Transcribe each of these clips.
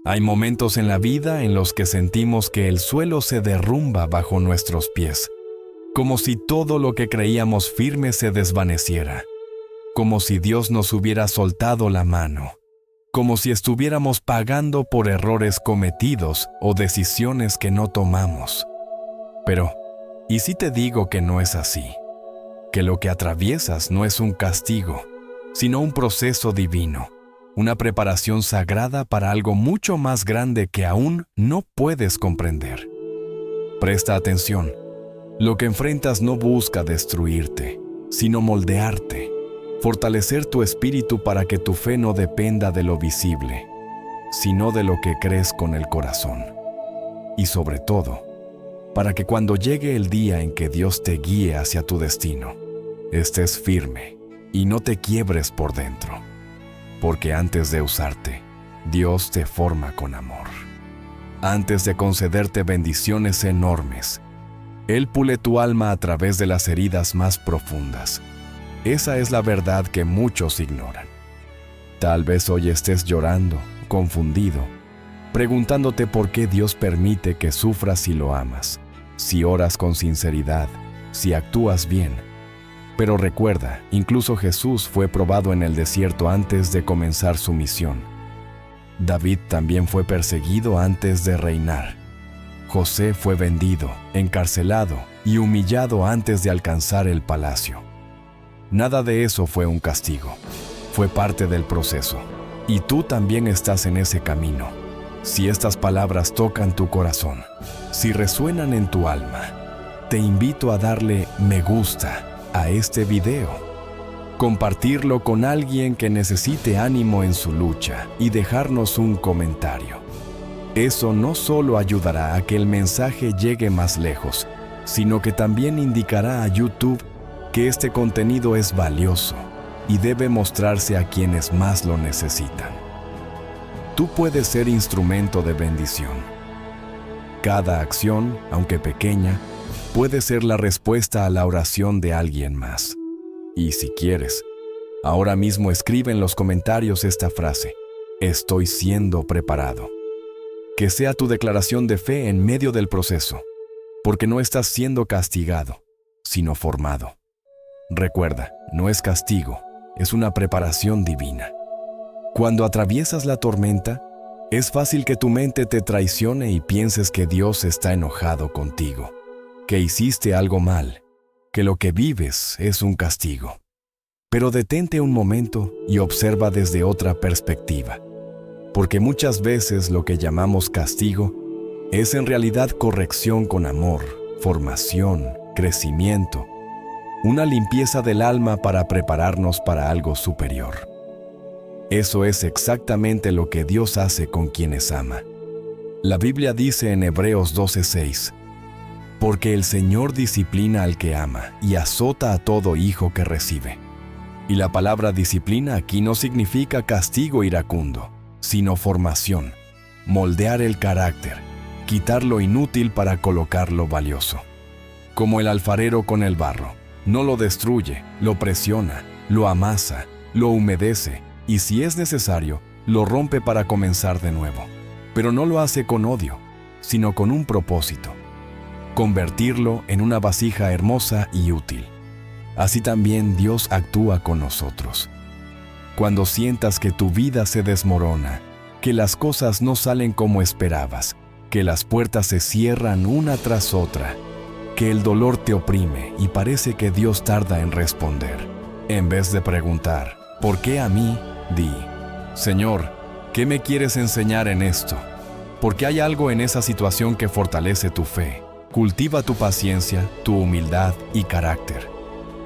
Hay momentos en la vida en los que sentimos que el suelo se derrumba bajo nuestros pies, como si todo lo que creíamos firme se desvaneciera, como si Dios nos hubiera soltado la mano, como si estuviéramos pagando por errores cometidos o decisiones que no tomamos. Pero, ¿y si te digo que no es así? Que lo que atraviesas no es un castigo, sino un proceso divino, una preparación sagrada para algo mucho más grande que aún no puedes comprender. Presta atención. Lo que enfrentas no busca destruirte, sino moldearte, fortalecer tu espíritu para que tu fe no dependa de lo visible, sino de lo que crees con el corazón. Y sobre todo, para que cuando llegue el día en que Dios te guíe hacia tu destino, estés firme y no te quiebres por dentro, porque antes de usarte, Dios te forma con amor. Antes de concederte bendiciones enormes, Él pule tu alma a través de las heridas más profundas. Esa es la verdad que muchos ignoran. Tal vez hoy estés llorando, confundido, preguntándote por qué Dios permite que sufras si lo amas, si oras con sinceridad, si actúas bien. Pero recuerda, incluso Jesús fue probado en el desierto antes de comenzar su misión. David también fue perseguido antes de reinar. José fue vendido, encarcelado y humillado antes de alcanzar el palacio. Nada de eso fue un castigo. Fue parte del proceso. Y tú también estás en ese camino. Si estas palabras tocan tu corazón, si resuenan en tu alma, te invito a darle me gusta a este video, compartirlo con alguien que necesite ánimo en su lucha y dejarnos un comentario. Eso no solo ayudará a que el mensaje llegue más lejos, sino que también indicará a YouTube que este contenido es valioso y debe mostrarse a quienes más lo necesitan. Tú puedes ser instrumento de bendición. Cada acción, aunque pequeña, puede ser la respuesta a la oración de alguien más. Y si quieres, ahora mismo escribe en los comentarios esta frase: estoy siendo preparado. Que sea tu declaración de fe en medio del proceso, porque no estás siendo castigado, sino formado. Recuerda, no es castigo, es una preparación divina. Cuando atraviesas la tormenta, es fácil que tu mente te traicione y pienses que Dios está enojado contigo, que hiciste algo mal, que lo que vives es un castigo. Pero detente un momento y observa desde otra perspectiva, porque muchas veces lo que llamamos castigo es en realidad corrección con amor, formación, crecimiento, una limpieza del alma para prepararnos para algo superior. Eso es exactamente lo que Dios hace con quienes ama. La Biblia dice en Hebreos 12:6, porque el Señor disciplina al que ama y azota a todo hijo que recibe. Y la palabra disciplina aquí no significa castigo iracundo, sino formación, moldear el carácter, quitar lo inútil para colocar lo valioso. Como el alfarero con el barro, no lo destruye, lo presiona, lo amasa, lo humedece y si es necesario, lo rompe para comenzar de nuevo. Pero no lo hace con odio, sino con un propósito: convertirlo en una vasija hermosa y útil. Así también Dios actúa con nosotros. Cuando sientas que tu vida se desmorona, que las cosas no salen como esperabas, que las puertas se cierran una tras otra, que el dolor te oprime y parece que Dios tarda en responder, en vez de preguntar, ¿por qué a mí?, di, Señor, ¿qué me quieres enseñar en esto? Porque hay algo en esa situación que fortalece tu fe, cultiva tu paciencia, tu humildad y carácter.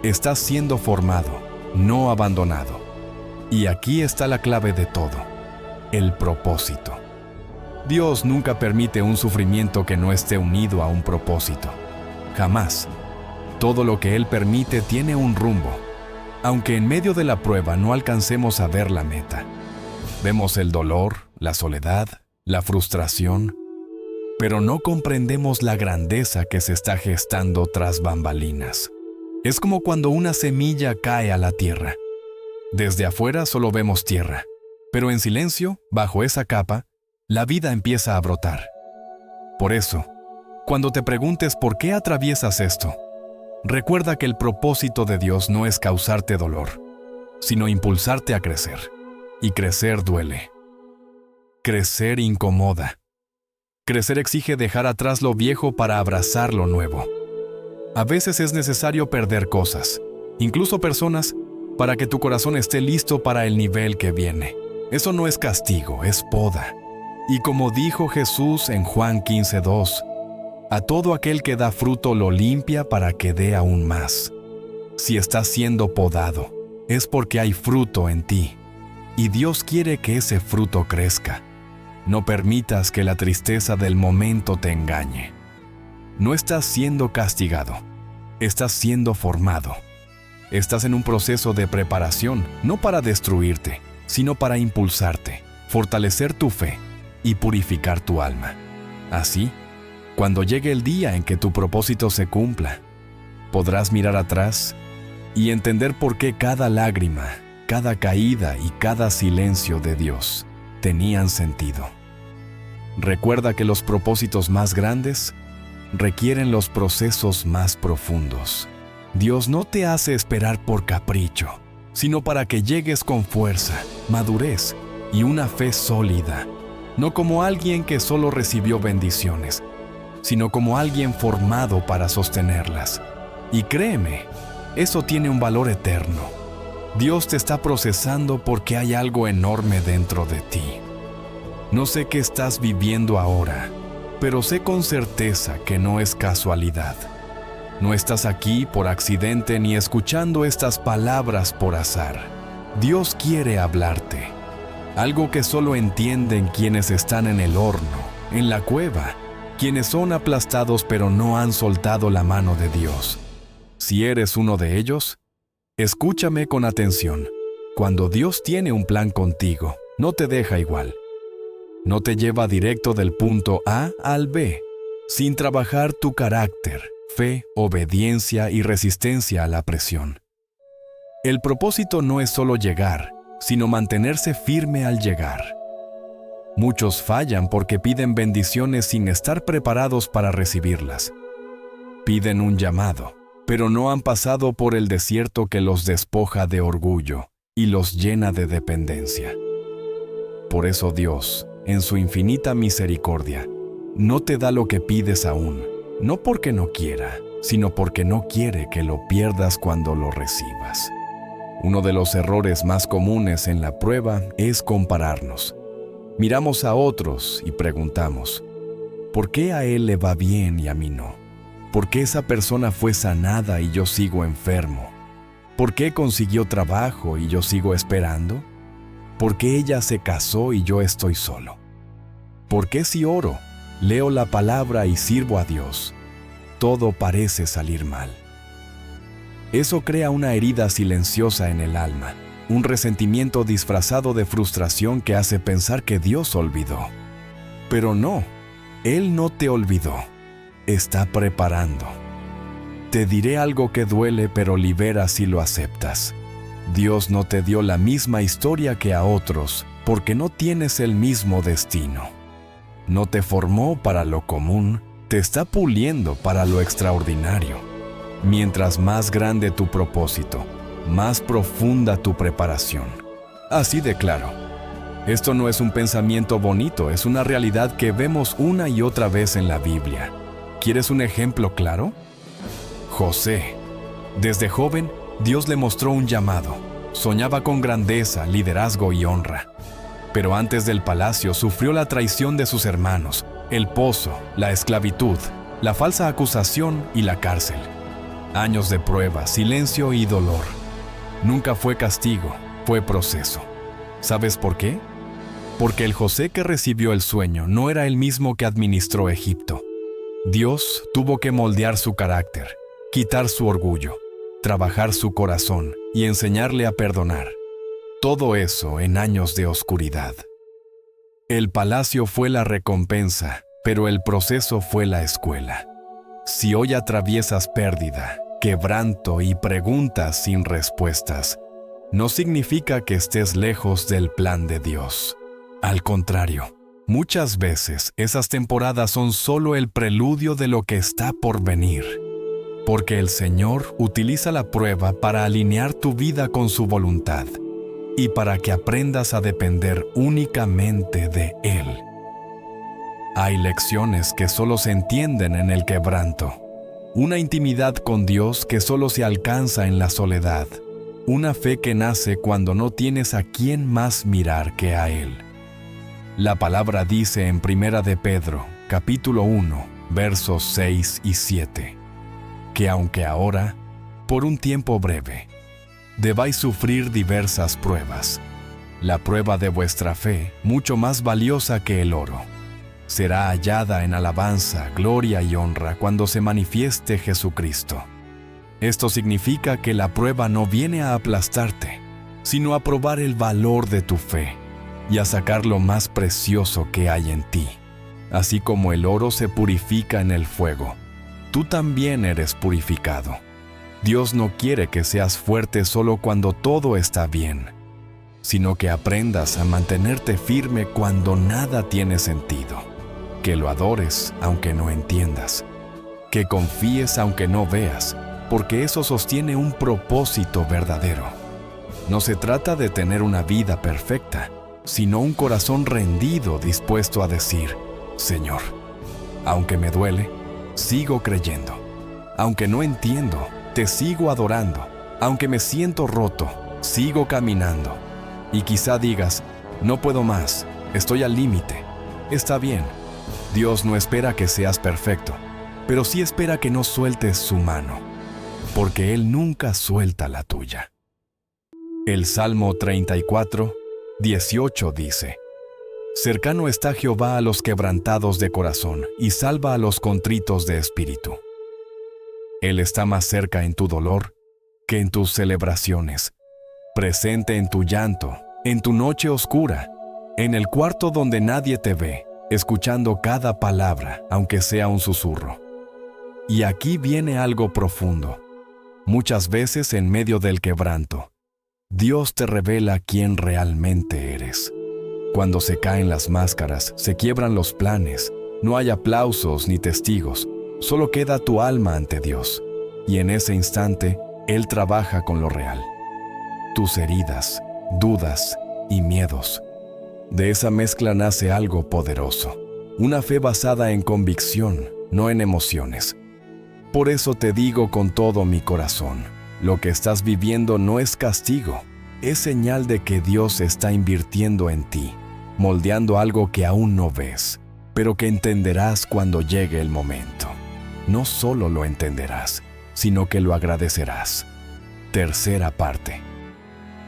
Estás siendo formado, no abandonado. Y aquí está la clave de todo: el propósito. Dios nunca permite un sufrimiento que no esté unido a un propósito. Jamás. Todo lo que Él permite tiene un rumbo, aunque en medio de la prueba no alcancemos a ver la meta. Vemos el dolor, la soledad, la frustración, pero no comprendemos la grandeza que se está gestando tras bambalinas. Es como cuando una semilla cae a la tierra. Desde afuera solo vemos tierra, pero en silencio, bajo esa capa, la vida empieza a brotar. Por eso, cuando te preguntes por qué atraviesas esto, recuerda que el propósito de Dios no es causarte dolor, sino impulsarte a crecer. Y crecer duele. Crecer incomoda. Crecer exige dejar atrás lo viejo para abrazar lo nuevo. A veces es necesario perder cosas, incluso personas, para que tu corazón esté listo para el nivel que viene. Eso no es castigo, es poda. Y como dijo Jesús en Juan 15:2, a todo aquel que da fruto lo limpia para que dé aún más. Si estás siendo podado, es porque hay fruto en ti, y Dios quiere que ese fruto crezca. No permitas que la tristeza del momento te engañe. No estás siendo castigado, estás siendo formado. Estás en un proceso de preparación, no para destruirte, sino para impulsarte, fortalecer tu fe y purificar tu alma. Así, cuando llegue el día en que tu propósito se cumpla, podrás mirar atrás y entender por qué cada lágrima, cada caída y cada silencio de Dios tenían sentido. Recuerda que los propósitos más grandes requieren los procesos más profundos. Dios no te hace esperar por capricho, sino para que llegues con fuerza, madurez y una fe sólida, no como alguien que solo recibió bendiciones, sino como alguien formado para sostenerlas. Y créeme, eso tiene un valor eterno. Dios te está procesando porque hay algo enorme dentro de ti. No sé qué estás viviendo ahora, pero sé con certeza que no es casualidad. No estás aquí por accidente ni escuchando estas palabras por azar. Dios quiere hablarte. Algo que solo entienden quienes están en el horno, en la cueva, quienes son aplastados pero no han soltado la mano de Dios. Si eres uno de ellos, escúchame con atención. Cuando Dios tiene un plan contigo, no te deja igual. No te lleva directo del punto A al B, sin trabajar tu carácter, fe, obediencia y resistencia a la presión. El propósito no es solo llegar, sino mantenerse firme al llegar. Muchos fallan porque piden bendiciones sin estar preparados para recibirlas. Piden un llamado, pero no han pasado por el desierto que los despoja de orgullo y los llena de dependencia. Por eso Dios, en su infinita misericordia, no te da lo que pides aún, no porque no quiera, sino porque no quiere que lo pierdas cuando lo recibas. Uno de los errores más comunes en la prueba es compararnos. Miramos a otros y preguntamos, ¿por qué a él le va bien y a mí no? ¿Por qué esa persona fue sanada y yo sigo enfermo? ¿Por qué consiguió trabajo y yo sigo esperando? ¿Por qué ella se casó y yo estoy solo? ¿Por qué si oro, leo la palabra y sirvo a Dios, todo parece salir mal? Eso crea una herida silenciosa en el alma, un resentimiento disfrazado de frustración que hace pensar que Dios olvidó. Pero no, Él no te olvidó, está preparando. Te diré algo que duele pero libera si lo aceptas. Dios no te dio la misma historia que a otros porque no tienes el mismo destino. No te formó para lo común, te está puliendo para lo extraordinario. Mientras más grande tu propósito, más profunda tu preparación. Así de claro. Esto no es un pensamiento bonito, es una realidad que vemos una y otra vez en la Biblia. ¿Quieres un ejemplo claro? José. Desde joven, Dios le mostró un llamado. Soñaba con grandeza, liderazgo y honra. Pero antes del palacio sufrió la traición de sus hermanos, el pozo, la esclavitud, la falsa acusación y la cárcel. Años de prueba, silencio y dolor. Nunca fue castigo, fue proceso. ¿Sabes por qué? Porque el José que recibió el sueño no era el mismo que administró Egipto. Dios tuvo que moldear su carácter, quitar su orgullo, trabajar su corazón y enseñarle a perdonar. Todo eso en años de oscuridad. El palacio fue la recompensa, pero el proceso fue la escuela. Si hoy atraviesas pérdida, quebranto y preguntas sin respuestas, no significa que estés lejos del plan de Dios. Al contrario, Muchas veces esas temporadas son solo el preludio de lo que está por venir, porque el Señor utiliza la prueba para alinear tu vida con su voluntad y para que aprendas a depender únicamente de Él. Hay lecciones que solo se entienden en el quebranto, una intimidad con Dios que solo se alcanza en la soledad, una fe que nace cuando no tienes a quién más mirar que a Él. La palabra dice en 1 de Pedro, capítulo 1, versos 6 y 7, que aunque ahora, por un tiempo breve, debáis sufrir diversas pruebas, la prueba de vuestra fe, mucho más valiosa que el oro, será hallada en alabanza, gloria y honra cuando se manifieste Jesucristo. Esto significa que la prueba no viene a aplastarte, sino a probar el valor de tu fe y a sacar lo más precioso que hay en ti. Así como el oro se purifica en el fuego, tú también eres purificado. Dios no quiere que seas fuerte solo cuando todo está bien, sino que aprendas a mantenerte firme cuando nada tiene sentido, que lo adores aunque no entiendas, que confíes aunque no veas, porque eso sostiene un propósito verdadero. No se trata de tener una vida perfecta, sino un corazón rendido dispuesto a decir, Señor, aunque me duele, sigo creyendo. Aunque no entiendo, te sigo adorando. Aunque me siento roto, sigo caminando. Y quizá digas, no puedo más, estoy al límite. Está bien, Dios no espera que seas perfecto, pero sí espera que no sueltes su mano, porque Él nunca suelta la tuya. El Salmo 34, 18 dice, cercano está Jehová a los quebrantados de corazón y salva a los contritos de espíritu. Él está más cerca en tu dolor que en tus celebraciones, presente en tu llanto, en tu noche oscura, en el cuarto donde nadie te ve, escuchando cada palabra, aunque sea un susurro. Y aquí viene algo profundo. Muchas veces en medio del quebranto, Dios te revela quién realmente eres. Cuando se caen las máscaras, se quiebran los planes, no hay aplausos ni testigos, solo queda tu alma ante Dios. Y en ese instante, Él trabaja con lo real. Tus heridas, dudas y miedos. De esa mezcla nace algo poderoso, una fe basada en convicción, no en emociones. Por eso te digo con todo mi corazón, lo que estás viviendo no es castigo, es señal de que Dios está invirtiendo en ti, moldeando algo que aún no ves, pero que entenderás cuando llegue el momento. No solo lo entenderás, sino que lo agradecerás. Tercera parte.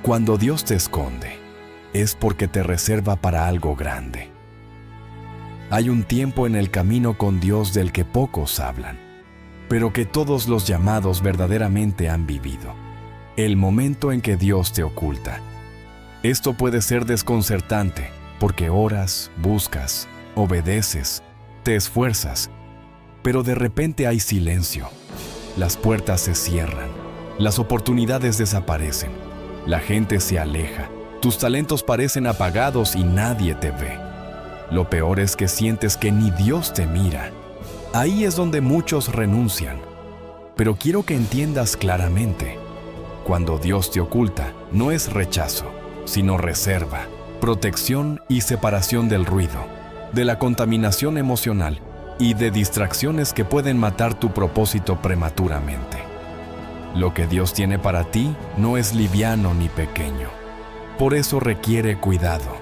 Cuando Dios te esconde, es porque te reserva para algo grande. Hay un tiempo en el camino con Dios del que pocos hablan, pero que todos los llamados verdaderamente han vivido. El momento en que Dios te oculta. Esto puede ser desconcertante, porque oras, buscas, obedeces, te esfuerzas, pero de repente hay silencio. Las puertas se cierran, las oportunidades desaparecen, la gente se aleja, tus talentos parecen apagados y nadie te ve. Lo peor es que sientes que ni Dios te mira. Ahí es donde muchos renuncian. Pero quiero que entiendas claramente, cuando Dios te oculta, no es rechazo, sino reserva, protección y separación del ruido, de la contaminación emocional y de distracciones que pueden matar tu propósito prematuramente. Lo que Dios tiene para ti no es liviano ni pequeño. Por eso requiere cuidado.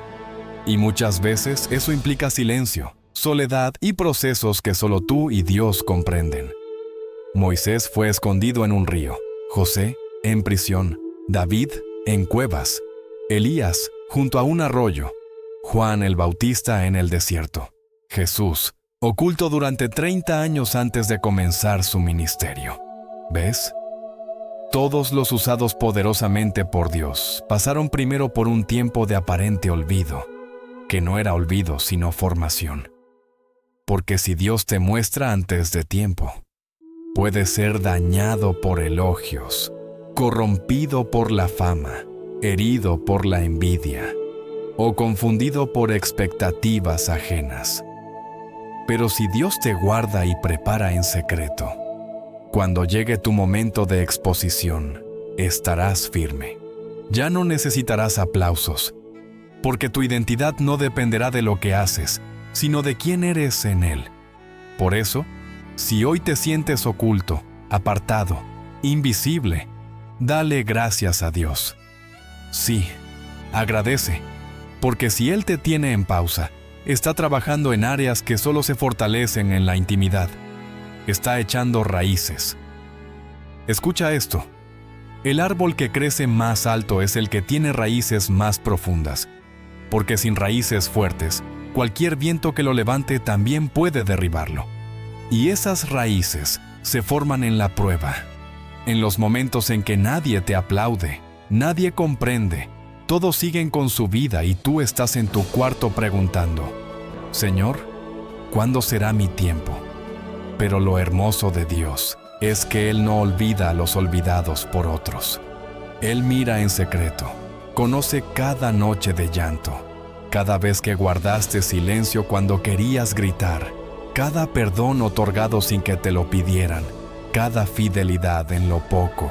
Y muchas veces eso implica silencio, soledad y procesos que solo tú y Dios comprenden. Moisés fue escondido en un río, José en prisión, David en cuevas, Elías junto a un arroyo, Juan el Bautista en el desierto, Jesús oculto durante 30 años antes de comenzar su ministerio. ¿Ves? Todos los usados poderosamente por Dios pasaron primero por un tiempo de aparente olvido, que no era olvido sino formación. Porque si Dios te muestra antes de tiempo, puedes ser dañado por elogios, corrompido por la fama, herido por la envidia. o confundido por expectativas ajenas. Pero si Dios te guarda y prepara en secreto, cuando llegue tu momento de exposición, estarás firme. Ya no necesitarás aplausos, porque tu identidad no dependerá de lo que haces, sino de quién eres en Él. Por eso, si hoy te sientes oculto, apartado, invisible, dale gracias a Dios. Sí, agradece, porque si Él te tiene en pausa, está trabajando en áreas que solo se fortalecen en la intimidad. Está echando raíces. Escucha esto. El árbol que crece más alto es el que tiene raíces más profundas, porque sin raíces fuertes, cualquier viento que lo levante también puede derribarlo. Y esas raíces se forman en la prueba, en los momentos en que nadie te aplaude, nadie comprende, todos siguen con su vida y tú estás en tu cuarto preguntando, Señor, ¿cuándo será mi tiempo? Pero lo hermoso de Dios es que Él no olvida a los olvidados por otros. Él mira en secreto, conoce cada noche de llanto, cada vez que guardaste silencio cuando querías gritar, cada perdón otorgado sin que te lo pidieran, cada fidelidad en lo poco,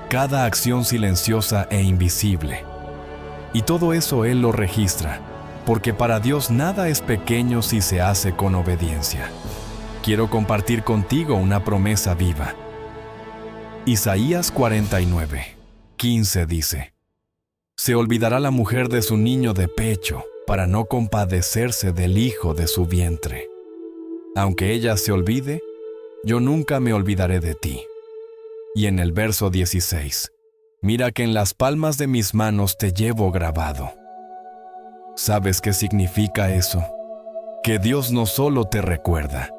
cada acción silenciosa e invisible. Y todo eso Él lo registra, porque para Dios nada es pequeño si se hace con obediencia. Quiero compartir contigo una promesa viva. Isaías 49:15 dice: Se olvidará la mujer de su niño de pecho para no compadecerse del hijo de su vientre. Aunque ella se olvide, yo nunca me olvidaré de ti. Y en el verso 16, mira que en las palmas de mis manos te llevo grabado. ¿Sabes qué significa eso? Que Dios no solo te recuerda,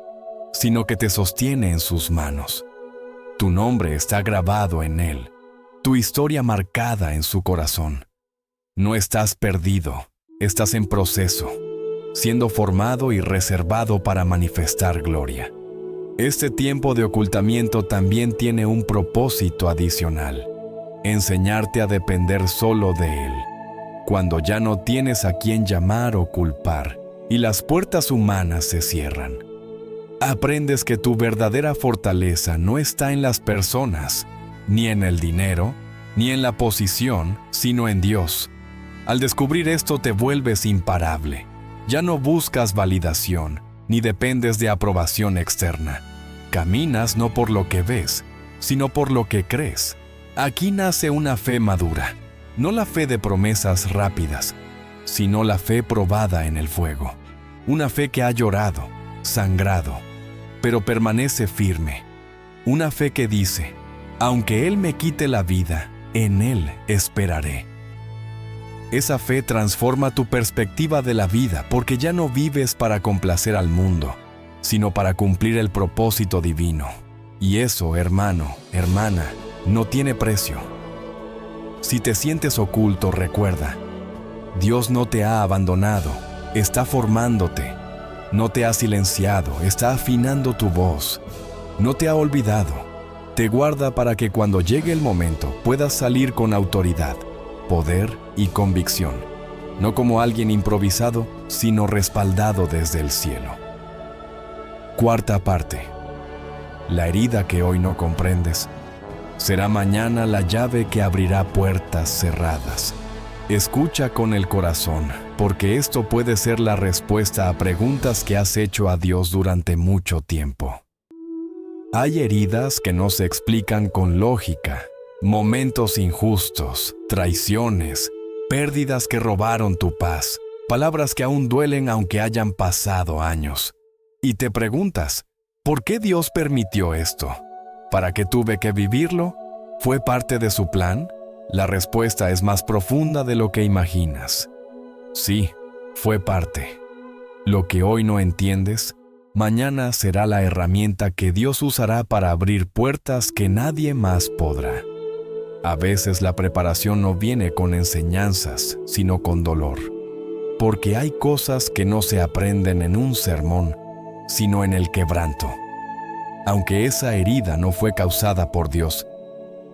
sino que te sostiene en sus manos. Tu nombre está grabado en Él, tu historia marcada en su corazón. No estás perdido, estás en proceso, siendo formado y reservado para manifestar gloria. Este tiempo de ocultamiento también tiene un propósito adicional: enseñarte a depender solo de Él, cuando ya no tienes a quién llamar o culpar y las puertas humanas se cierran. Aprendes que tu verdadera fortaleza no está en las personas, ni en el dinero, ni en la posición, sino en Dios. Al descubrir esto te vuelves imparable. Ya no buscas validación, ni dependes de aprobación externa. Caminas no por lo que ves, sino por lo que crees. Aquí nace una fe madura, no la fe de promesas rápidas, sino la fe probada en el fuego. Una fe que ha llorado, sangrado, pero permanece firme. Una fe que dice, aunque Él me quite la vida, en Él esperaré. Esa fe transforma tu perspectiva de la vida porque ya no vives para complacer al mundo, sino para cumplir el propósito divino. Y eso, hermano, hermana, no tiene precio. Si te sientes oculto, recuerda, Dios no te ha abandonado, está formándote. No te ha silenciado, está afinando tu voz. No te ha olvidado, te guarda para que cuando llegue el momento puedas salir con autoridad, poder y convicción, no como alguien improvisado, sino respaldado desde el cielo. Cuarta parte. La herida que hoy no comprendes será mañana la llave que abrirá puertas cerradas. Escucha con el corazón, porque esto puede ser la respuesta a preguntas que has hecho a Dios durante mucho tiempo. Hay heridas que no se explican con lógica, momentos injustos, traiciones, pérdidas que robaron tu paz, palabras que aún duelen aunque hayan pasado años. Y te preguntas, ¿por qué Dios permitió esto? ¿Para qué tuve que vivirlo? ¿Fue parte de su plan? La respuesta es más profunda de lo que imaginas. Sí, fue parte. Lo que hoy no entiendes, mañana será la herramienta que Dios usará para abrir puertas que nadie más podrá. A veces la preparación no viene con enseñanzas, sino con dolor. Porque hay cosas que no se aprenden en un sermón, sino en el quebranto. Aunque esa herida no fue causada por Dios,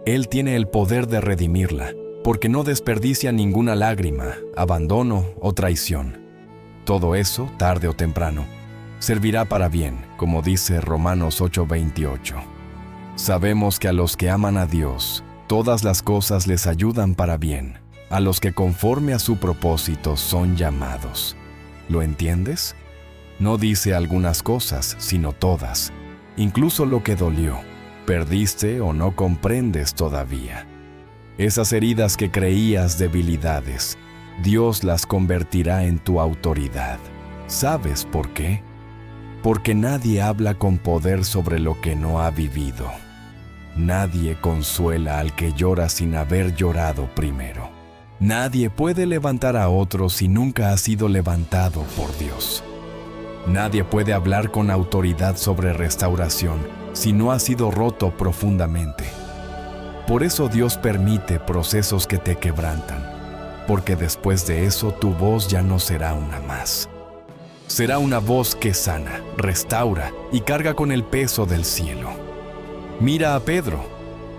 Él tiene el poder de redimirla, porque no desperdicia ninguna lágrima, abandono o traición. Todo eso, tarde o temprano, servirá para bien, como dice Romanos 8:28. Sabemos que a los que aman a Dios, todas las cosas les ayudan para bien, a los que conforme a su propósito son llamados. ¿Lo entiendes? No dice algunas cosas, sino todas, incluso lo que dolió, perdiste o no comprendes todavía. Esas heridas que creías debilidades, Dios las convertirá en tu autoridad. ¿Sabes por qué? Porque nadie habla con poder sobre lo que no ha vivido. Nadie consuela al que llora sin haber llorado primero. Nadie puede levantar a otro si nunca ha sido levantado por Dios. Nadie puede hablar con autoridad sobre restauración si no ha sido roto profundamente. Por eso Dios permite procesos que te quebrantan, porque después de eso tu voz ya no será una más. Será una voz que sana, restaura y carga con el peso del cielo. Mira a Pedro.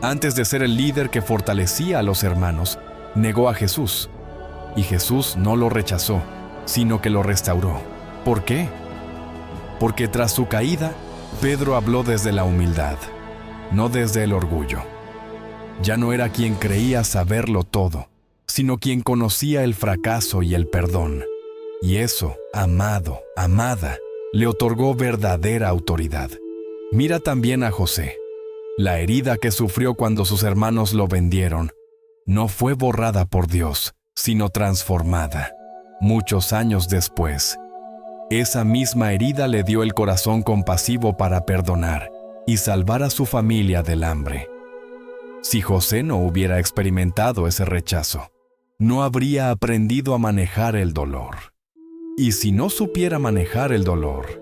Antes de ser el líder que fortalecía a los hermanos, negó a Jesús. Y Jesús no lo rechazó, sino que lo restauró. ¿Por qué? Porque tras su caída, Pedro habló desde la humildad, no desde el orgullo. Ya no era quien creía saberlo todo, sino quien conocía el fracaso y el perdón. Y eso, amado, amada, le otorgó verdadera autoridad. Mira también a José. La herida que sufrió cuando sus hermanos lo vendieron no fue borrada por Dios, sino transformada. Muchos años después, esa misma herida le dio el corazón compasivo para perdonar y salvar a su familia del hambre. Si José no hubiera experimentado ese rechazo, no habría aprendido a manejar el dolor. Y si no supiera manejar el dolor,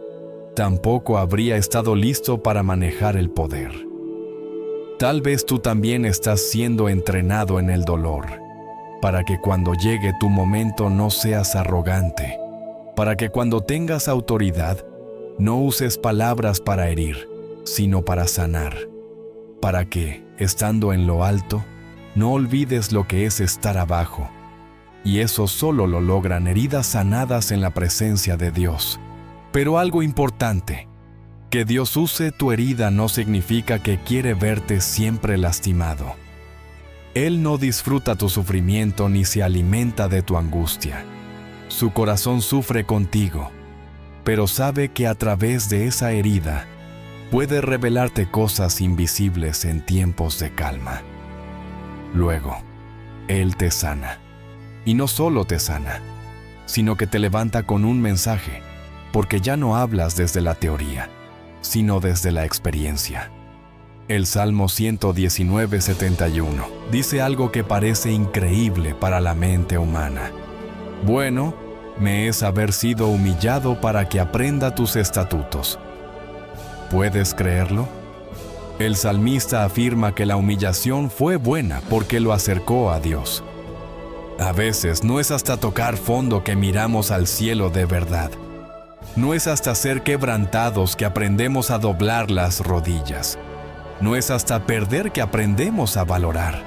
tampoco habría estado listo para manejar el poder. Tal vez tú también estás siendo entrenado en el dolor, para que cuando llegue tu momento no seas arrogante, para que cuando tengas autoridad no uses palabras para herir, sino para sanar, para que, estando en lo alto, no olvides lo que es estar abajo. Y eso solo lo logran heridas sanadas en la presencia de Dios. Pero algo importante, que Dios use tu herida no significa que quiere verte siempre lastimado. Él no disfruta tu sufrimiento ni se alimenta de tu angustia. Su corazón sufre contigo, pero sabe que a través de esa herida puede revelarte cosas invisibles en tiempos de calma. Luego, Él te sana. Y no solo te sana, sino que te levanta con un mensaje, porque ya no hablas desde la teoría, sino desde la experiencia. El Salmo 119:71 dice algo que parece increíble para la mente humana. Bueno, me es haber sido humillado para que aprenda tus estatutos. ¿Puedes creerlo? El salmista afirma que la humillación fue buena porque lo acercó a Dios. A veces no es hasta tocar fondo que miramos al cielo de verdad. No es hasta ser quebrantados que aprendemos a doblar las rodillas. No es hasta perder que aprendemos a valorar.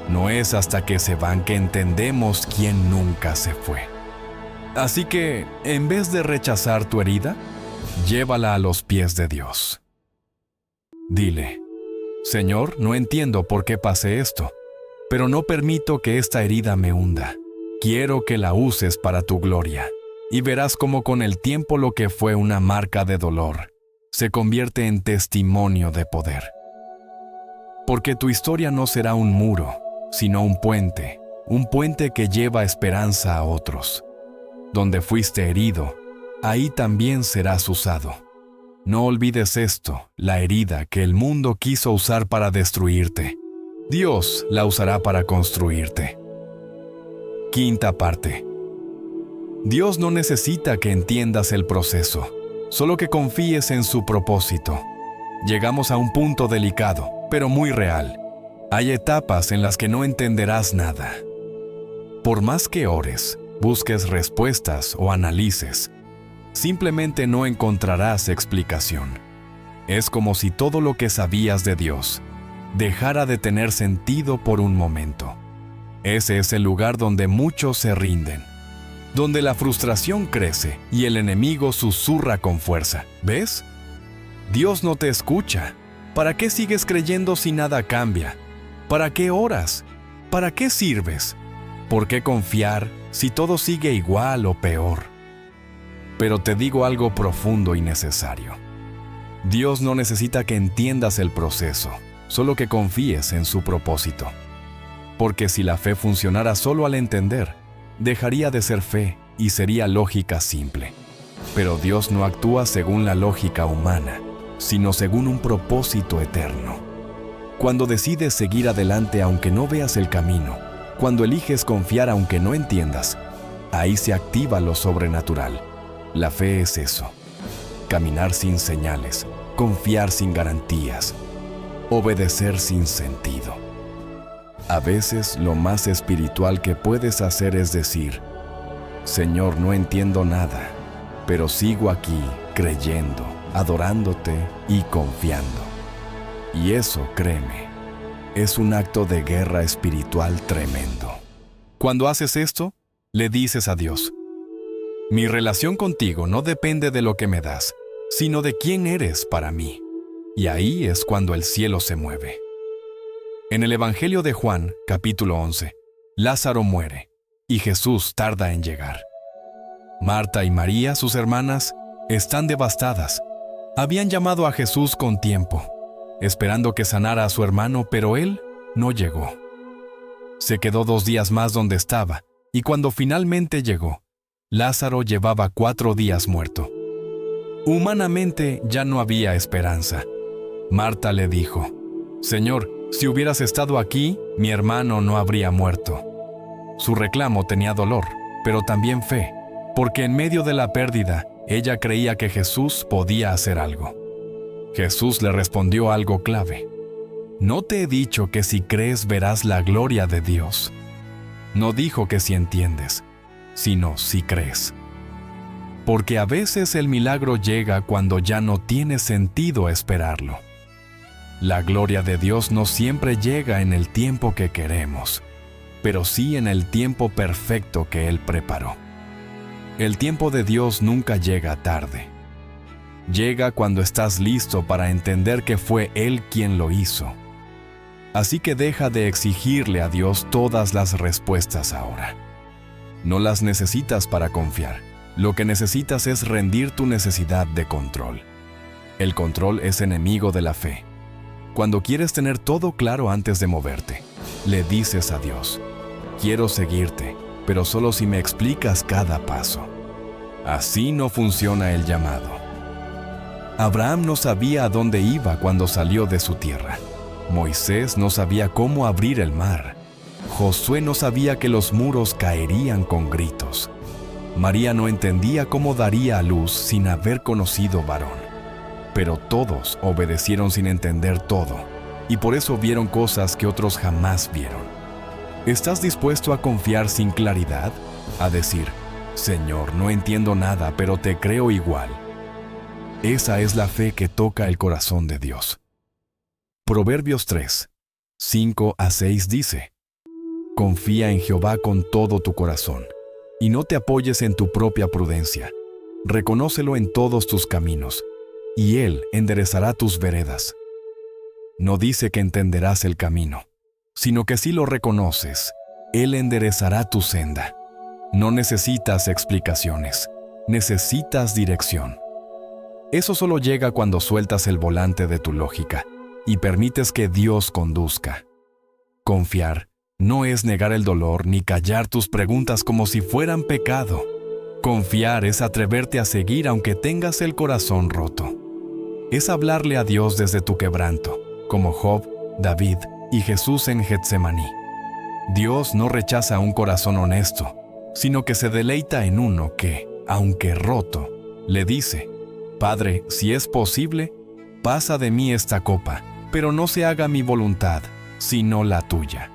No es hasta que se van que entendemos quién nunca se fue. Así que, en vez de rechazar tu herida, llévala a los pies de Dios. Dile, Señor, no entiendo por qué pasé esto, pero no permito que esta herida me hunda. Quiero que la uses para tu gloria, y verás cómo con el tiempo lo que fue una marca de dolor se convierte en testimonio de poder. Porque tu historia no será un muro, sino un puente que lleva esperanza a otros. Donde fuiste herido, ahí también serás usado. No olvides esto, la herida que el mundo quiso usar para destruirte, Dios la usará para construirte. Quinta parte. Dios no necesita que entiendas el proceso, solo que confíes en su propósito. Llegamos a un punto delicado, pero muy real. Hay etapas en las que no entenderás nada. Por más que ores, busques respuestas o analices, simplemente no encontrarás explicación. Es como si todo lo que sabías de Dios dejara de tener sentido por un momento. Ese es el lugar donde muchos se rinden, donde la frustración crece y el enemigo susurra con fuerza. ¿Ves? Dios no te escucha. ¿Para qué sigues creyendo si nada cambia? ¿Para qué oras? ¿Para qué sirves? ¿Por qué confiar si todo sigue igual o peor? Pero te digo algo profundo y necesario. Dios no necesita que entiendas el proceso, solo que confíes en su propósito. Porque si la fe funcionara solo al entender, dejaría de ser fe y sería lógica simple. Pero Dios no actúa según la lógica humana, sino según un propósito eterno. Cuando decides seguir adelante aunque no veas el camino, cuando eliges confiar aunque no entiendas, ahí se activa lo sobrenatural. La fe es eso: caminar sin señales, confiar sin garantías, obedecer sin sentido. A veces lo más espiritual que puedes hacer es decir: Señor, no entiendo nada, pero sigo aquí creyendo, adorándote y confiando. Y eso, créeme, es un acto de guerra espiritual tremendo. Cuando haces esto, le dices a Dios: mi relación contigo no depende de lo que me das, sino de quién eres para mí. Y ahí es cuando el cielo se mueve. En el Evangelio de Juan, capítulo 11, Lázaro muere y Jesús tarda en llegar. Marta y María, sus hermanas, están devastadas. Habían llamado a Jesús con tiempo, esperando que sanara a su hermano, pero él no llegó. Se quedó 2 días más donde estaba, y cuando finalmente llegó, Lázaro llevaba 4 días muerto. Humanamente ya no había esperanza. Marta le dijo: Señor, si hubieras estado aquí, mi hermano no habría muerto. Su reclamo tenía dolor, pero también fe, porque en medio de la pérdida, ella creía que Jesús podía hacer algo. Jesús le respondió algo clave: no te he dicho que si crees verás la gloria de Dios. No dijo que si entiendes, sino si crees. Porque a veces el milagro llega cuando ya no tiene sentido esperarlo. La gloria de Dios no siempre llega en el tiempo que queremos, pero sí en el tiempo perfecto que Él preparó. El tiempo de Dios nunca llega tarde. Llega cuando estás listo para entender que fue Él quien lo hizo. Así que deja de exigirle a Dios todas las respuestas ahora. No las necesitas para confiar. Lo que necesitas es rendir tu necesidad de control. El control es enemigo de la fe. Cuando quieres tener todo claro antes de moverte, le dices a Dios: quiero seguirte, pero solo si me explicas cada paso. Así no funciona el llamado. Abraham no sabía a dónde iba cuando salió de su tierra. Moisés no sabía cómo abrir el mar. Josué no sabía que los muros caerían con gritos. María no entendía cómo daría a luz sin haber conocido varón. Pero todos obedecieron sin entender todo, y por eso vieron cosas que otros jamás vieron. ¿Estás dispuesto a confiar sin claridad? A decir: Señor, no entiendo nada, pero te creo igual. Esa es la fe que toca el corazón de Dios. Proverbios 3, 5-6 dice: confía en Jehová con todo tu corazón, y no te apoyes en tu propia prudencia. Reconócelo en todos tus caminos, y Él enderezará tus veredas. No dice que entenderás el camino, sino que si lo reconoces, Él enderezará tu senda. No necesitas explicaciones, necesitas dirección. Eso solo llega cuando sueltas el volante de tu lógica y permites que Dios conduzca. Confiar no es negar el dolor ni callar tus preguntas como si fueran pecado. Confiar es atreverte a seguir aunque tengas el corazón roto. Es hablarle a Dios desde tu quebranto, como Job, David y Jesús en Getsemaní. Dios no rechaza un corazón honesto, sino que se deleita en uno que, aunque roto, le dice: Padre, si es posible, pasa de mí esta copa, pero no se haga mi voluntad, sino la tuya.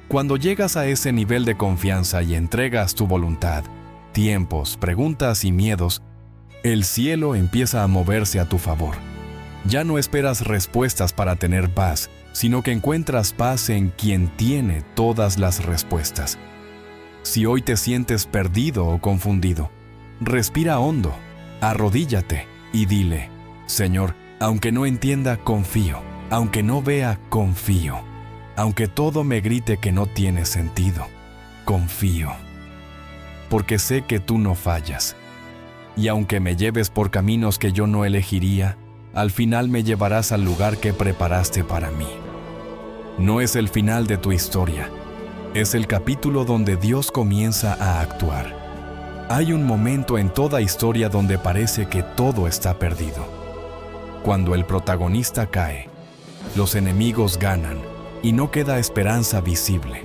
Cuando llegas a ese nivel de confianza y entregas tu voluntad, tiempos, preguntas y miedos, el cielo empieza a moverse a tu favor. Ya no esperas respuestas para tener paz, sino que encuentras paz en quien tiene todas las respuestas. Si hoy te sientes perdido o confundido, respira hondo, arrodíllate y dile: Señor, aunque no entienda, confío. Aunque no vea, confío. Aunque todo me grite que no tiene sentido, confío. Porque sé que tú no fallas. Y aunque me lleves por caminos que yo no elegiría, al final me llevarás al lugar que preparaste para mí. No es el final de tu historia, es el capítulo donde Dios comienza a actuar. Hay un momento en toda historia donde parece que todo está perdido. Cuando el protagonista cae, los enemigos ganan y no queda esperanza visible.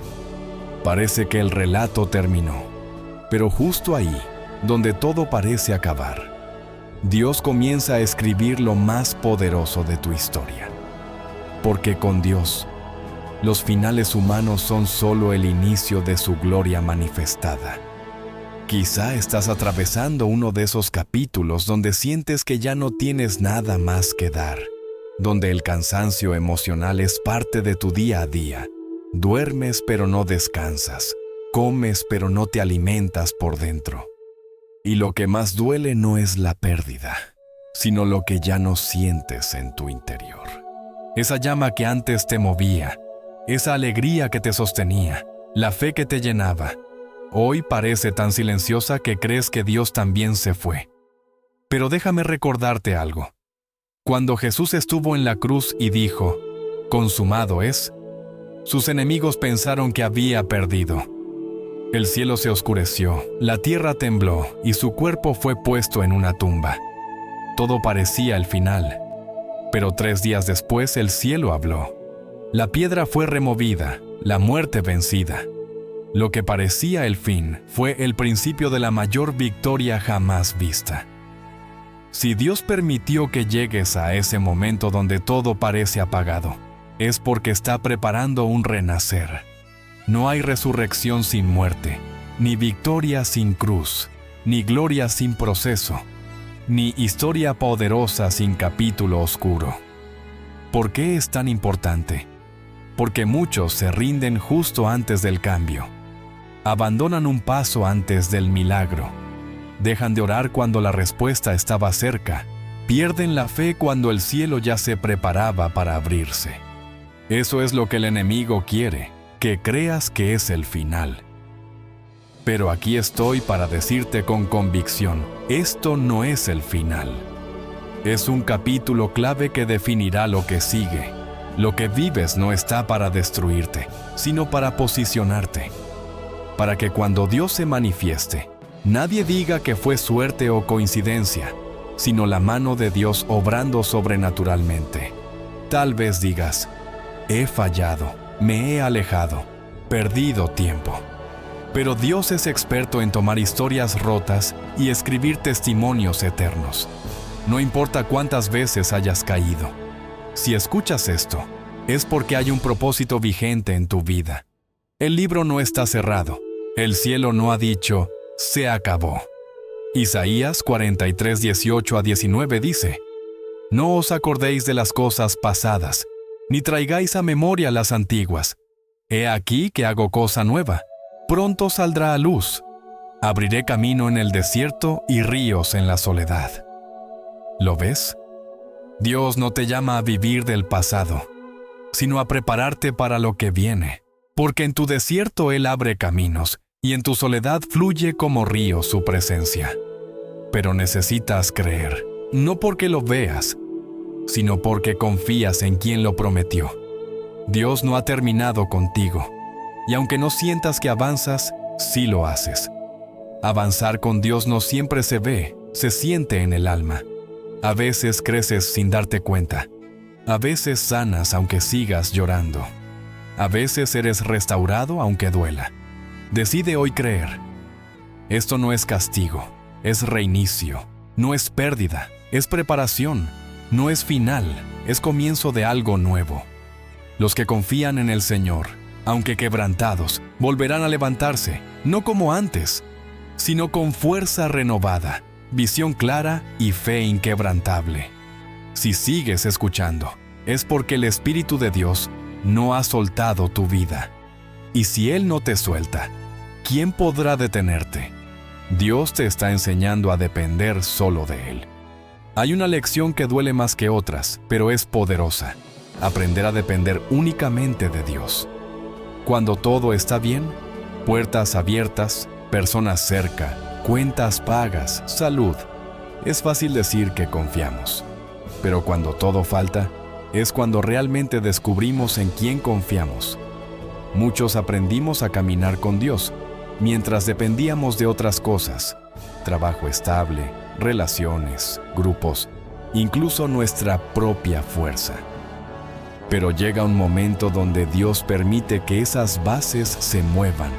Parece que el relato terminó, pero justo ahí, donde todo parece acabar, Dios comienza a escribir lo más poderoso de tu historia. Porque con Dios, los finales humanos son solo el inicio de su gloria manifestada. Quizá estás atravesando uno de esos capítulos donde sientes que ya no tienes nada más que dar, donde el cansancio emocional es parte de tu día a día. Duermes pero no descansas, comes pero no te alimentas por dentro. Y lo que más duele no es la pérdida, sino lo que ya no sientes en tu interior. Esa llama que antes te movía, esa alegría que te sostenía, la fe que te llenaba, hoy parece tan silenciosa que crees que Dios también se fue. Pero déjame recordarte algo. Cuando Jesús estuvo en la cruz y dijo: «Consumado es», sus enemigos pensaron que había perdido. El cielo se oscureció, la tierra tembló y su cuerpo fue puesto en una tumba. Todo parecía el final. Pero 3 días después el cielo habló. La piedra fue removida, la muerte vencida. Lo que parecía el fin fue el principio de la mayor victoria jamás vista. Si Dios permitió que llegues a ese momento donde todo parece apagado, es porque está preparando un renacer. No hay resurrección sin muerte, ni victoria sin cruz, ni gloria sin proceso, ni historia poderosa sin capítulo oscuro. ¿Por qué es tan importante? Porque muchos se rinden justo antes del cambio. Abandonan un paso antes del milagro. Dejan de orar cuando la respuesta estaba cerca. Pierden la fe cuando el cielo ya se preparaba para abrirse. Eso es lo que el enemigo quiere, que creas que es el final. Pero aquí estoy para decirte con convicción, esto no es el final. Es un capítulo clave que definirá lo que sigue. Lo que vives no está para destruirte, sino para posicionarte. Para que cuando Dios se manifieste, nadie diga que fue suerte o coincidencia, sino la mano de Dios obrando sobrenaturalmente. Tal vez digas: he fallado. Me he alejado, perdido tiempo. Pero Dios es experto en tomar historias rotas y escribir testimonios eternos. No importa cuántas veces hayas caído. Si escuchas esto, es porque hay un propósito vigente en tu vida. El libro no está cerrado. El cielo no ha dicho: se acabó. Isaías 43, 18 a 19 dice: No os acordéis de las cosas pasadas, ni traigáis a memoria las antiguas. He aquí que hago cosa nueva. Pronto saldrá a luz. Abriré camino en el desierto y ríos en la soledad. ¿Lo ves? Dios no te llama a vivir del pasado, sino a prepararte para lo que viene. Porque en tu desierto Él abre caminos, y en tu soledad fluye como río su presencia. Pero necesitas creer, no porque lo veas, sino porque confías en quien lo prometió. Dios no ha terminado contigo, y aunque no sientas que avanzas, sí lo haces. Avanzar con Dios no siempre se ve, se siente en el alma. A veces creces sin darte cuenta. A veces sanas aunque sigas llorando. A veces eres restaurado aunque duela. Decide hoy creer. Esto no es castigo, es reinicio. No es pérdida, es preparación. No es final, es comienzo de algo nuevo. Los que confían en el Señor, aunque quebrantados, volverán a levantarse, no como antes, sino con fuerza renovada, visión clara y fe inquebrantable. Si sigues escuchando, es porque el Espíritu de Dios no ha soltado tu vida. Y si Él no te suelta, ¿quién podrá detenerte? Dios te está enseñando a depender solo de Él. Hay una lección que duele más que otras, pero es poderosa. Aprender a depender únicamente de Dios. Cuando todo está bien, puertas abiertas, personas cerca, cuentas pagas, salud. Es fácil decir que confiamos. Pero cuando todo falta, es cuando realmente descubrimos en quién confiamos. Muchos aprendimos a caminar con Dios, mientras dependíamos de otras cosas, trabajo estable, relaciones, grupos, incluso nuestra propia fuerza. Pero llega un momento donde Dios permite que esas bases se muevan,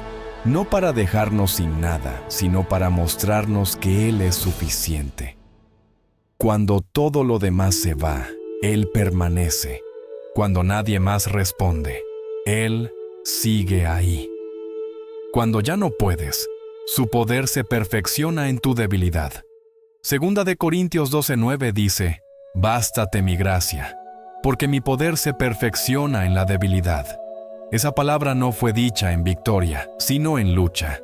no para dejarnos sin nada, sino para mostrarnos que Él es suficiente. Cuando todo lo demás se va, Él permanece. Cuando nadie más responde, Él sigue ahí. Cuando ya no puedes, su poder se perfecciona en tu debilidad. Segunda de Corintios 12:9 dice, «Bástate mi gracia, porque mi poder se perfecciona en la debilidad». Esa palabra no fue dicha en victoria, sino en lucha.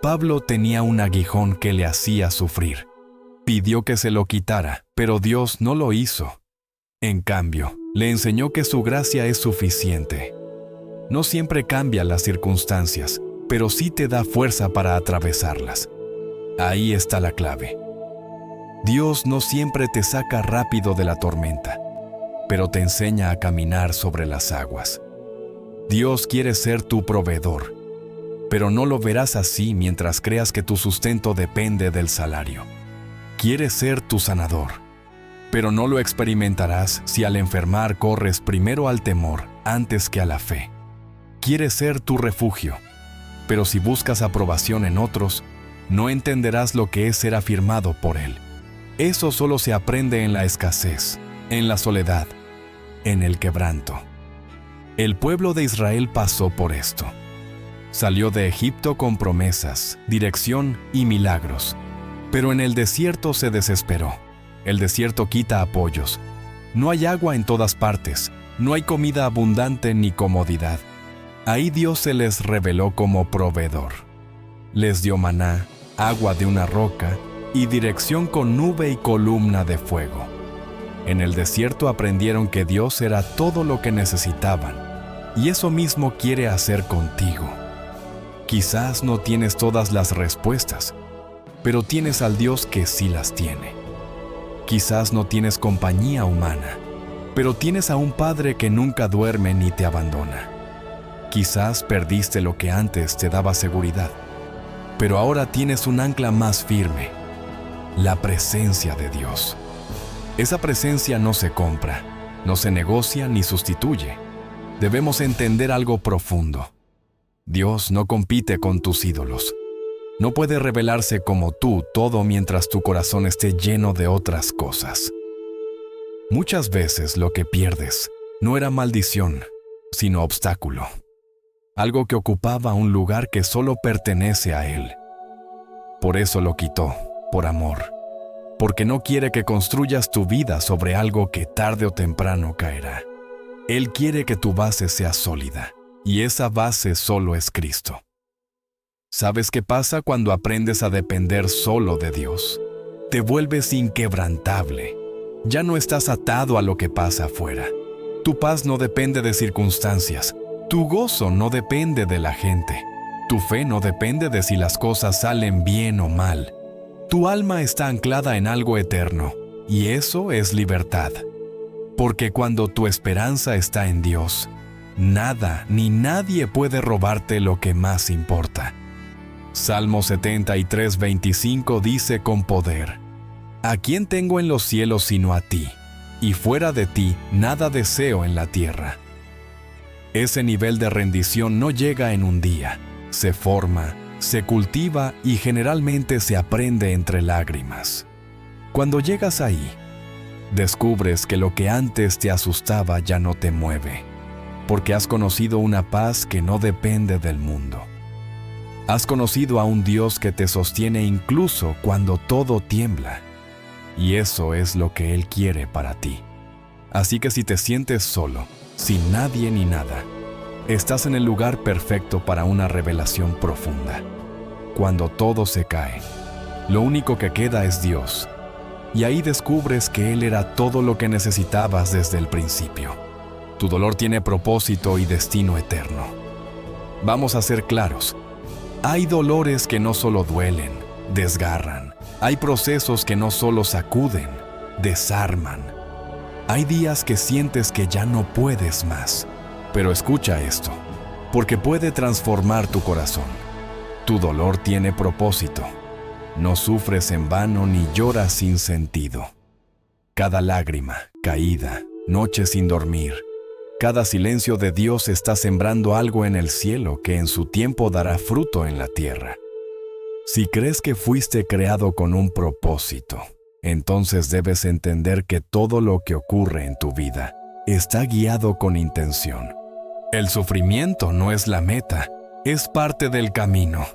Pablo tenía un aguijón que le hacía sufrir. Pidió que se lo quitara, pero Dios no lo hizo. En cambio, le enseñó que su gracia es suficiente. No siempre cambia las circunstancias, pero sí te da fuerza para atravesarlas. Ahí está la clave. Dios no siempre te saca rápido de la tormenta, pero te enseña a caminar sobre las aguas. Dios quiere ser tu proveedor, pero no lo verás así mientras creas que tu sustento depende del salario. Quiere ser tu sanador, pero no lo experimentarás si al enfermar corres primero al temor antes que a la fe. Quiere ser tu refugio, pero si buscas aprobación en otros, no entenderás lo que es ser afirmado por Él. Eso solo se aprende en la escasez, en la soledad, en el quebranto. El pueblo de Israel pasó por esto. Salió de Egipto con promesas, dirección y milagros, pero en el desierto se desesperó. El desierto quita apoyos. No hay agua en todas partes, no hay comida abundante ni comodidad. Ahí Dios se les reveló como proveedor. Les dio maná, agua de una roca y dirección con nube y columna de fuego. En el desierto aprendieron que Dios era todo lo que necesitaban, y eso mismo quiere hacer contigo. Quizás no tienes todas las respuestas, pero tienes al Dios que sí las tiene. Quizás no tienes compañía humana, pero tienes a un Padre que nunca duerme ni te abandona. Quizás perdiste lo que antes te daba seguridad, pero ahora tienes un ancla más firme, la presencia de Dios. Esa presencia no se compra, no se negocia ni sustituye. Debemos entender algo profundo. Dios no compite con tus ídolos. No puede revelarse como tú todo mientras tu corazón esté lleno de otras cosas. Muchas veces lo que pierdes no era maldición, sino obstáculo. Algo que ocupaba un lugar que solo pertenece a Él. Por eso lo quitó, por amor. Porque no quiere que construyas tu vida sobre algo que tarde o temprano caerá. Él quiere que tu base sea sólida, y esa base solo es Cristo. ¿Sabes qué pasa cuando aprendes a depender solo de Dios? Te vuelves inquebrantable. Ya no estás atado a lo que pasa afuera. Tu paz no depende de circunstancias. Tu gozo no depende de la gente. Tu fe no depende de si las cosas salen bien o mal. Tu alma está anclada en algo eterno, y eso es libertad. Porque cuando tu esperanza está en Dios, nada ni nadie puede robarte lo que más importa. Salmo 73:25 dice con poder: ¿A quién tengo en los cielos sino a ti? Y fuera de ti nada deseo en la tierra. Ese nivel de rendición no llega en un día, se forma, se cultiva y generalmente se aprende entre lágrimas. Cuando llegas ahí, descubres que lo que antes te asustaba ya no te mueve, porque has conocido una paz que no depende del mundo. Has conocido a un Dios que te sostiene incluso cuando todo tiembla, y eso es lo que Él quiere para ti. Así que si te sientes solo, sin nadie ni nada, estás en el lugar perfecto para una revelación profunda. Cuando todo se cae, lo único que queda es Dios. Y ahí descubres que Él era todo lo que necesitabas desde el principio. Tu dolor tiene propósito y destino eterno. Vamos a ser claros. Hay dolores que no solo duelen, desgarran. Hay procesos que no solo sacuden, desarman. Hay días que sientes que ya no puedes más. Pero escucha esto, porque puede transformar tu corazón. Tu dolor tiene propósito. No sufres en vano ni lloras sin sentido. Cada lágrima, caída, noche sin dormir, cada silencio de Dios está sembrando algo en el cielo que en su tiempo dará fruto en la tierra. Si crees que fuiste creado con un propósito, entonces debes entender que todo lo que ocurre en tu vida está guiado con intención. El sufrimiento no es la meta, es parte del camino.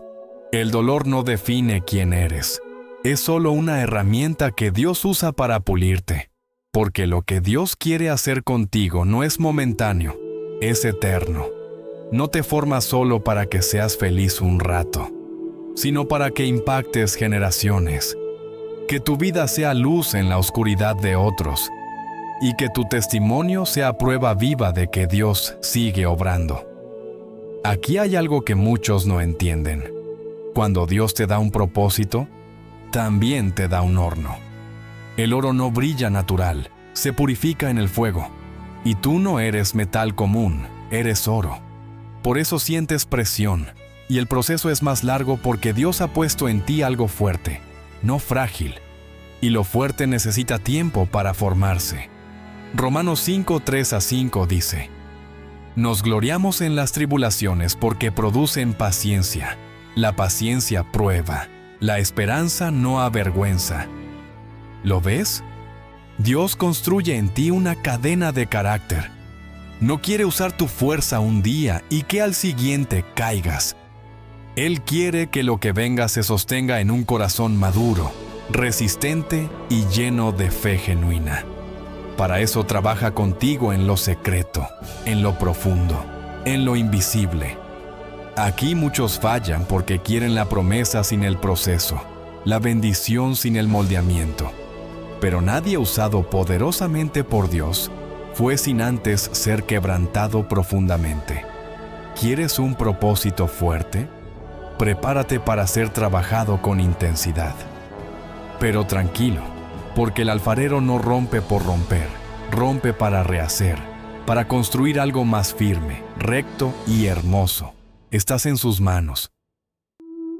El dolor no define quién eres, es solo una herramienta que Dios usa para pulirte, porque lo que Dios quiere hacer contigo no es momentáneo, es eterno. No te forma solo para que seas feliz un rato, sino para que impactes generaciones, que tu vida sea luz en la oscuridad de otros, y que tu testimonio sea prueba viva de que Dios sigue obrando. Aquí hay algo que muchos no entienden. Cuando Dios te da un propósito, también te da un horno. El oro no brilla natural, se purifica en el fuego. Y tú no eres metal común, eres oro. Por eso sientes presión, y el proceso es más largo porque Dios ha puesto en ti algo fuerte, no frágil. Y lo fuerte necesita tiempo para formarse. Romanos 5, 3-5 dice: Nos gloriamos en las tribulaciones porque producen paciencia. La paciencia prueba, la esperanza no avergüenza. ¿Lo ves? Dios construye en ti una cadena de carácter. No quiere usar tu fuerza un día y que al siguiente caigas. Él quiere que lo que venga se sostenga en un corazón maduro, resistente y lleno de fe genuina. Para eso trabaja contigo en lo secreto, en lo profundo, en lo invisible. Aquí muchos fallan porque quieren la promesa sin el proceso, la bendición sin el moldeamiento. Pero nadie usado poderosamente por Dios fue sin antes ser quebrantado profundamente. ¿Quieres un propósito fuerte? Prepárate para ser trabajado con intensidad. Pero tranquilo, porque el alfarero no rompe por romper, rompe para rehacer, para construir algo más firme, recto y hermoso. Estás en sus manos.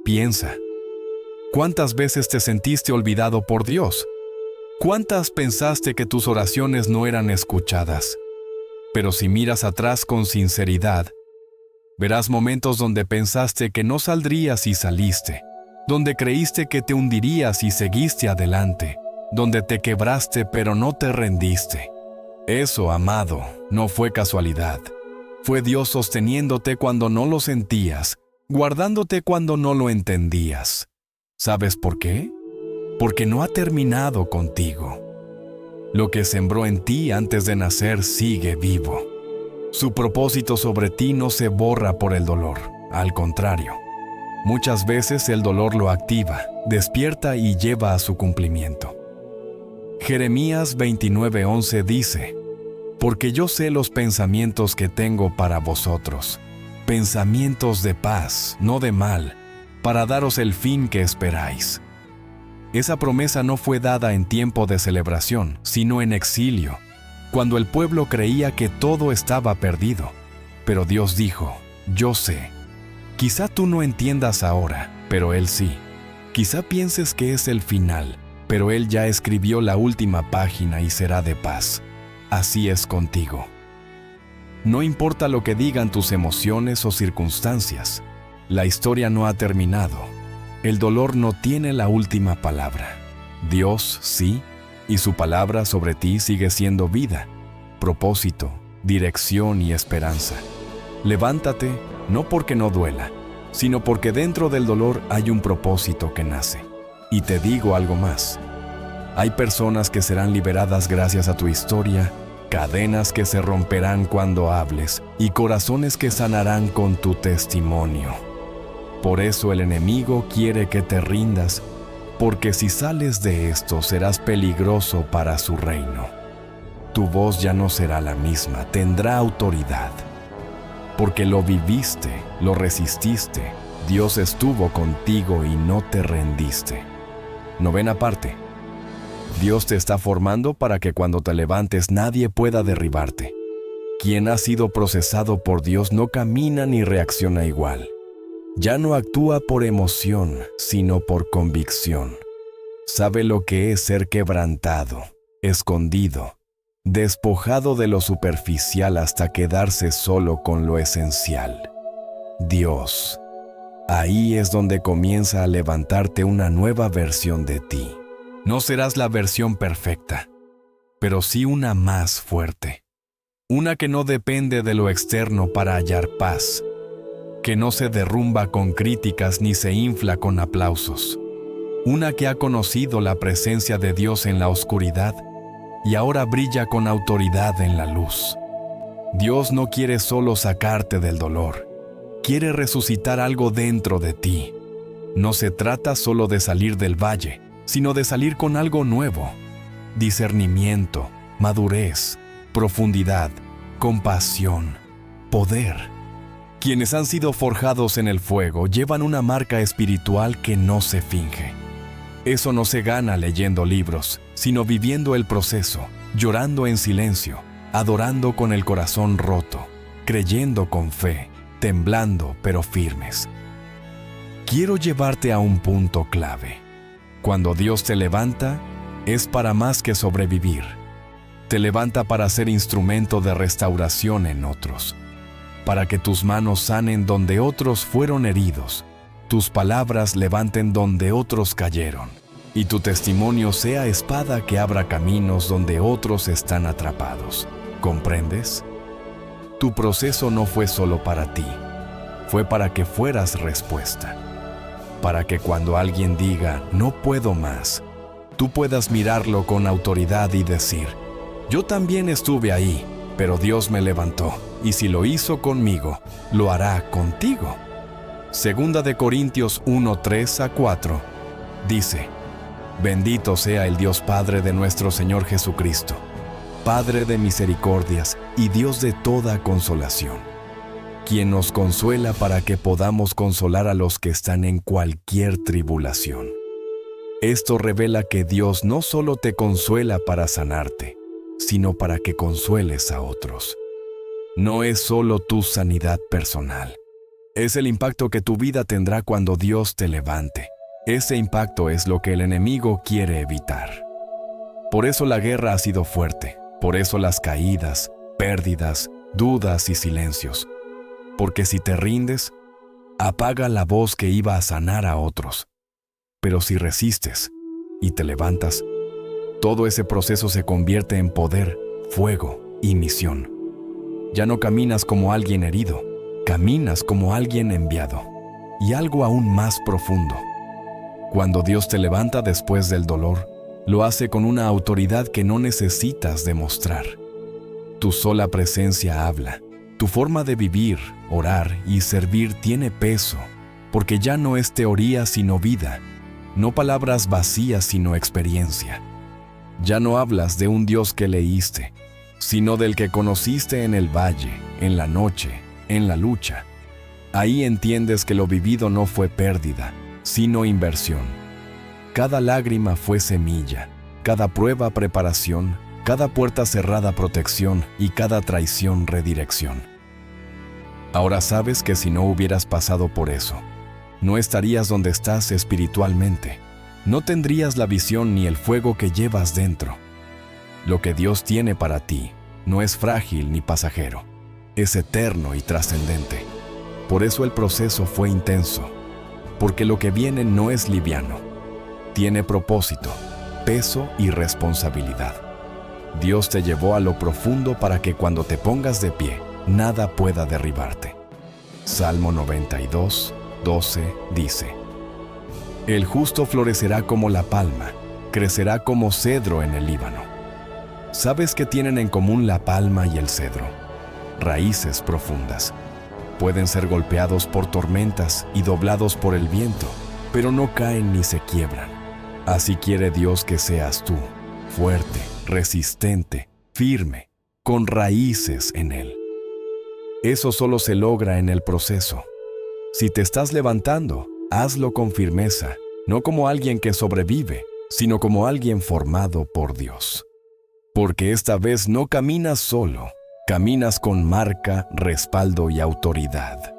Piensa, ¿cuántas veces te sentiste olvidado por Dios? ¿Cuántas pensaste que tus oraciones no eran escuchadas? Pero si miras atrás con sinceridad, verás momentos donde pensaste que no saldrías y saliste, donde creíste que te hundirías y seguiste adelante, donde te quebraste pero no te rendiste. Eso, amado, no fue casualidad. Fue Dios sosteniéndote cuando no lo sentías, guardándote cuando no lo entendías. ¿Sabes por qué? Porque no ha terminado contigo. Lo que sembró en ti antes de nacer sigue vivo. Su propósito sobre ti no se borra por el dolor, al contrario. Muchas veces el dolor lo activa, despierta y lleva a su cumplimiento. Jeremías 29:11 dice: Porque yo sé los pensamientos que tengo para vosotros, pensamientos de paz, no de mal, para daros el fin que esperáis. Esa promesa no fue dada en tiempo de celebración, sino en exilio, cuando el pueblo creía que todo estaba perdido. Pero Dios dijo: yo sé. Quizá tú no entiendas ahora, pero Él sí. Quizá pienses que es el final, pero Él ya escribió la última página y será de paz. Así es contigo. No importa lo que digan tus emociones o circunstancias, la historia no ha terminado. El dolor no tiene la última palabra. Dios sí, y su palabra sobre ti sigue siendo vida, propósito, dirección y esperanza. Levántate, no porque no duela, sino porque dentro del dolor hay un propósito que nace. Y te digo algo más. Hay personas que serán liberadas gracias a tu historia cadenas que se romperán cuando hables y corazones que sanarán con tu testimonio. Por eso el enemigo quiere que te rindas, porque si sales de esto serás peligroso para su reino. Tu voz ya no será la misma, tendrá autoridad. Porque lo viviste, lo resististe, Dios estuvo contigo y no te rendiste. 9ª parte. Dios te está formando para que cuando te levantes nadie pueda derribarte. Quien ha sido procesado por Dios no camina ni reacciona igual. Ya no actúa por emoción, sino por convicción. Sabe lo que es ser quebrantado, escondido, despojado de lo superficial hasta quedarse solo con lo esencial. Dios. Ahí es donde comienza a levantarte una nueva versión de ti. No serás la versión perfecta, pero sí una más fuerte. Una que no depende de lo externo para hallar paz, que no se derrumba con críticas ni se infla con aplausos. Una que ha conocido la presencia de Dios en la oscuridad y ahora brilla con autoridad en la luz. Dios no quiere solo sacarte del dolor, quiere resucitar algo dentro de ti. No se trata solo de salir del valle, sino de salir con algo nuevo. Discernimiento, madurez, profundidad, compasión, poder. Quienes han sido forjados en el fuego llevan una marca espiritual que no se finge. Eso no se gana leyendo libros, sino viviendo el proceso, llorando en silencio, adorando con el corazón roto, creyendo con fe, temblando pero firmes. Quiero llevarte a un punto clave. Cuando Dios te levanta, es para más que sobrevivir. Te levanta para ser instrumento de restauración en otros, para que tus manos sanen donde otros fueron heridos, tus palabras levanten donde otros cayeron, y tu testimonio sea espada que abra caminos donde otros están atrapados. ¿Comprendes? Tu proceso no fue solo para ti, fue para que fueras respuesta. Para que cuando alguien diga, no puedo más, tú puedas mirarlo con autoridad y decir, yo también estuve ahí, pero Dios me levantó, y si lo hizo conmigo, lo hará contigo. 2 de Corintios 1, 3 a 4, dice, bendito sea el Dios Padre de nuestro Señor Jesucristo, Padre de misericordias y Dios de toda consolación, quien nos consuela para que podamos consolar a los que están en cualquier tribulación. Esto revela que Dios no solo te consuela para sanarte, sino para que consueles a otros. No es solo tu sanidad personal, es el impacto que tu vida tendrá cuando Dios te levante. Ese impacto es lo que el enemigo quiere evitar. Por eso la guerra ha sido fuerte, por eso las caídas, pérdidas, dudas y silencios. Porque si te rindes, apaga la voz que iba a sanar a otros. Pero si resistes y te levantas, todo ese proceso se convierte en poder, fuego y misión. Ya no caminas como alguien herido, caminas como alguien enviado. Y algo aún más profundo. Cuando Dios te levanta después del dolor, lo hace con una autoridad que no necesitas demostrar. Tu sola presencia habla. Tu forma de vivir, orar y servir tiene peso, porque ya no es teoría sino vida, no palabras vacías sino experiencia. Ya no hablas de un Dios que leíste, sino del que conociste en el valle, en la noche, en la lucha. Ahí entiendes que lo vivido no fue pérdida, sino inversión. Cada lágrima fue semilla, cada prueba preparación, cada puerta cerrada protección y cada traición redirección. Ahora sabes que si no hubieras pasado por eso, no estarías donde estás espiritualmente. No tendrías la visión ni el fuego que llevas dentro. Lo que Dios tiene para ti no es frágil ni pasajero, es eterno y trascendente. Por eso el proceso fue intenso, porque lo que viene no es liviano. Tiene propósito, peso y responsabilidad. Dios te llevó a lo profundo para que cuando te pongas de pie, nada pueda derribarte. Salmo 92, 12 dice, el justo florecerá como la palma, crecerá como cedro en el Líbano. Sabes que tienen en común la palma y el cedro, raíces profundas. Pueden ser golpeados por tormentas y doblados por el viento, pero no caen ni se quiebran. Así quiere Dios que seas tú, fuerte, resistente, firme, con raíces en Él. Eso solo se logra en el proceso. Si te estás levantando, hazlo con firmeza, no como alguien que sobrevive, sino como alguien formado por Dios. Porque esta vez no caminas solo, caminas con marca, respaldo y autoridad.